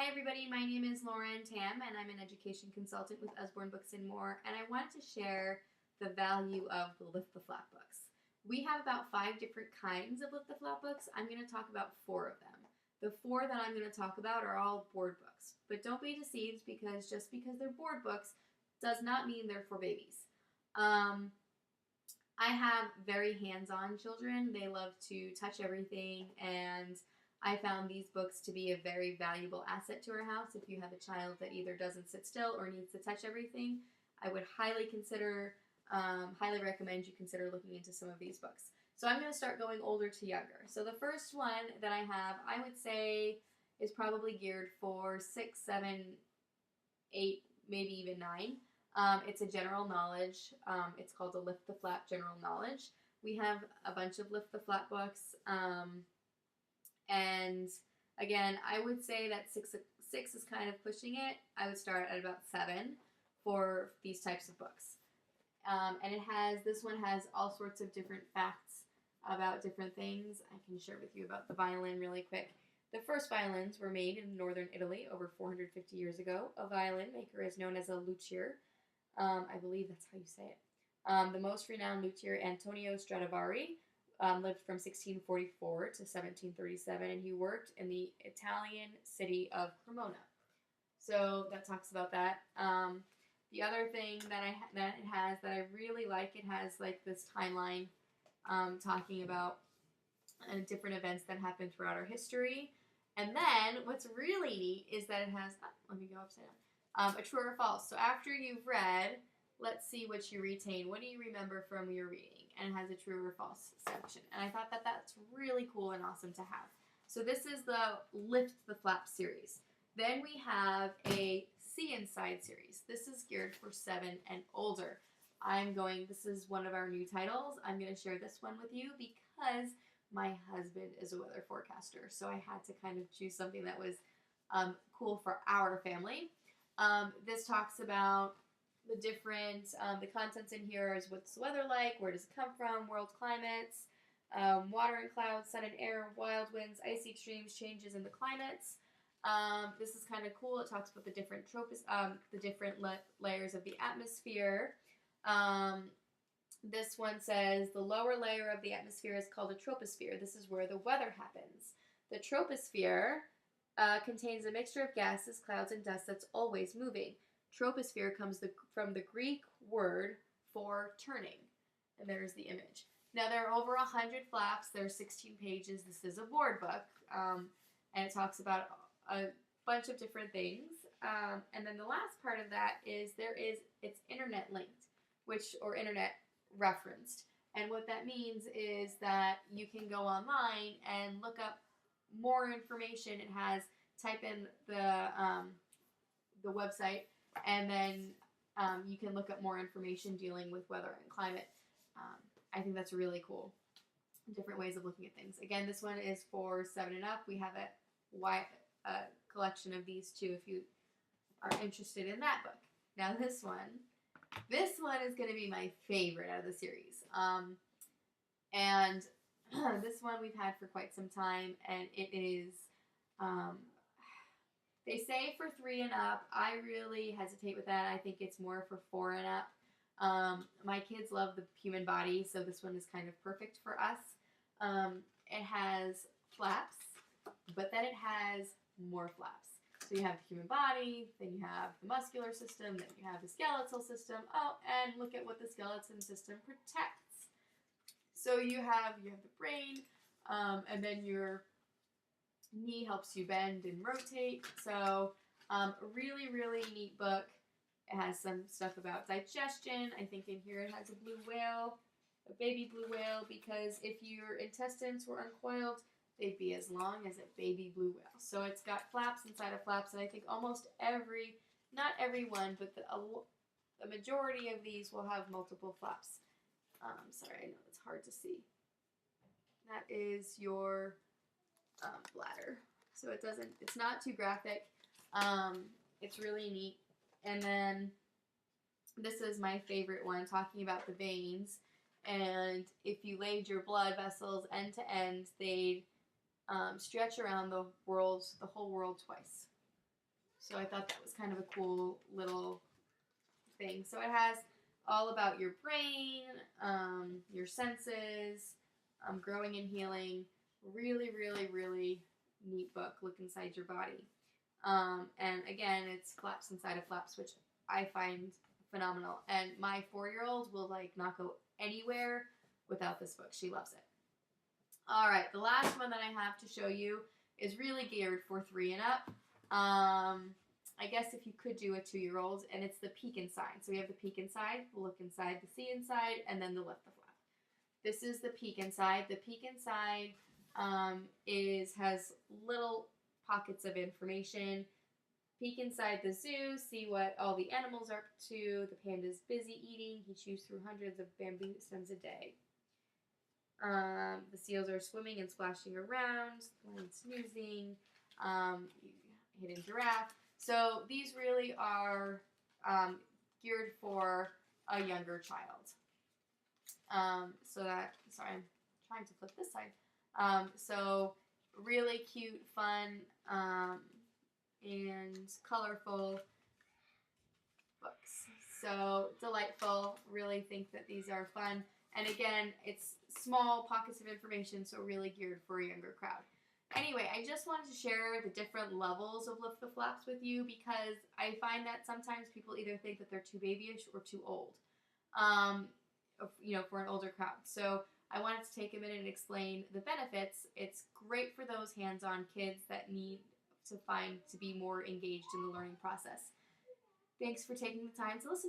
Hi everybody, my name is Lauren Tam and I'm an education consultant with Usborne Books and More, and I wanted to share the value of the Lift the Flap books. We have about 5 different kinds of Lift the Flap books. I'm going to talk about 4 of them. The 4 that I'm going to talk about are all board books, but don't be deceived because just because they're board books does not mean they're for babies. I have very hands-on children. They love to touch everything, and I found these books to be a very valuable asset to our house. If you have a child that either doesn't sit still or needs to touch everything, I would highly recommend you consider looking into some of these books. So I'm going to start going older to younger. So the first one that I have, I would say, is probably geared for 6, 7, 8, maybe even 9. It's a general knowledge. It's called the Lift the Flap General Knowledge. We have a bunch of Lift the Flap books. And again, I would say that 6 is kind of pushing it. I would start at about 7 for these types of books. And this one has all sorts of different facts about different things. I can share with you about the violin really quick. The first violins were made in northern Italy over 450 years ago. A violin maker is known as a luthier. I believe that's how you say it. The most renowned luthier, Antonio Stradivari, lived from 1644 to 1737, and he worked in the Italian city of Cremona. So that talks about that. The other thing that it has that I really like, it has like this timeline talking about different events that happened throughout our history. And then what's really neat is that it has, let me go upside down, a true or false. So after you've read, let's see what you retain. What do you remember from your reading? And it has a true or false section. And I thought that that's really cool and awesome to have. So this is the Lift the Flap series. Then we have a See Inside series. This is geared for 7 and older. This is one of our new titles. I'm going to share this one with you because my husband is a weather forecaster. So I had to kind of choose something that was cool for our family. This talks about the contents in here is what's the weather like, where does it come from, world climates, water and clouds, sun and air, wild winds, icy extremes, changes in the climates. This is kind of cool. It talks about the different layers of the atmosphere. This one says the lower layer of the atmosphere is called a troposphere. This is where the weather happens. The troposphere contains a mixture of gases, clouds, and dust that's always moving. Troposphere comes from the Greek word for turning. And there's the image. Now, there are over 100 flaps. There are 16 pages. This is a board book. And it talks about a bunch of different things. And then the last part of that is it's internet linked, or internet referenced. And what that means is that you can go online and look up more information. It has, type in the website, and then you can look up more information dealing with weather and climate. I think that's really cool. Different ways of looking at things. Again, this one is for 7 and up. We have a collection of these too if you are interested in that book. Now this one is going to be my favorite out of the series. And this one we've had for quite some time, and it is they say for 3 and up. I really hesitate with that. I think it's more for 4 and up. My kids love the human body, so this one is kind of perfect for us. It has flaps, but then it has more flaps. So you have the human body, then you have the muscular system, then you have the skeletal system. Oh, and look at what the skeleton system protects. So you have the brain, and then your knee helps you bend and rotate. So a really, really neat book. It has some stuff about digestion. I think in here it has a blue whale, a baby blue whale, because if your intestines were uncoiled, they'd be as long as a baby blue whale. So it's got flaps inside of flaps, and I think almost not every one, but the majority of these will have multiple flaps. Sorry, I know it's hard to see. That is your bladder. So it's not too graphic. It's really neat. And then this is my favorite one, talking about the veins. And if you laid your blood vessels end to end, they'd stretch around the whole world twice. So I thought that was kind of a cool little thing. So it has all about your brain, your senses, growing and healing. Really, really, really neat book. Look inside your body. And again, it's Flaps Inside of Flaps, which I find phenomenal. And my 4-year-old will like not go anywhere without this book. She loves it. All right, the last one that I have to show you is really geared for 3 and up. I guess if you could do a 2-year-old, and it's the Peek Inside. So we have the Peek Inside, the Look Inside, the See Inside, and then the Lift the Flap. This is the Peek Inside. The Peek Inside has little pockets of information. Peek inside the zoo, see what all the animals are up to. The panda's busy eating. He chews through hundreds of bamboo stems a day. The seals are swimming and splashing around. The lion snoozing. Hidden giraffe. So these really are geared for a younger child. I'm trying to flip this side. So really cute, fun, and colorful books. So delightful. Really think that these are fun. And again, it's small pockets of information, so really geared for a younger crowd. Anyway, I just wanted to share the different levels of Lift the Flaps with you because I find that sometimes people either think that they're too babyish or too old, for an older crowd. So I wanted to take a minute and explain the benefits. It's great for those hands-on kids that need to be more engaged in the learning process. Thanks for taking the time to listen to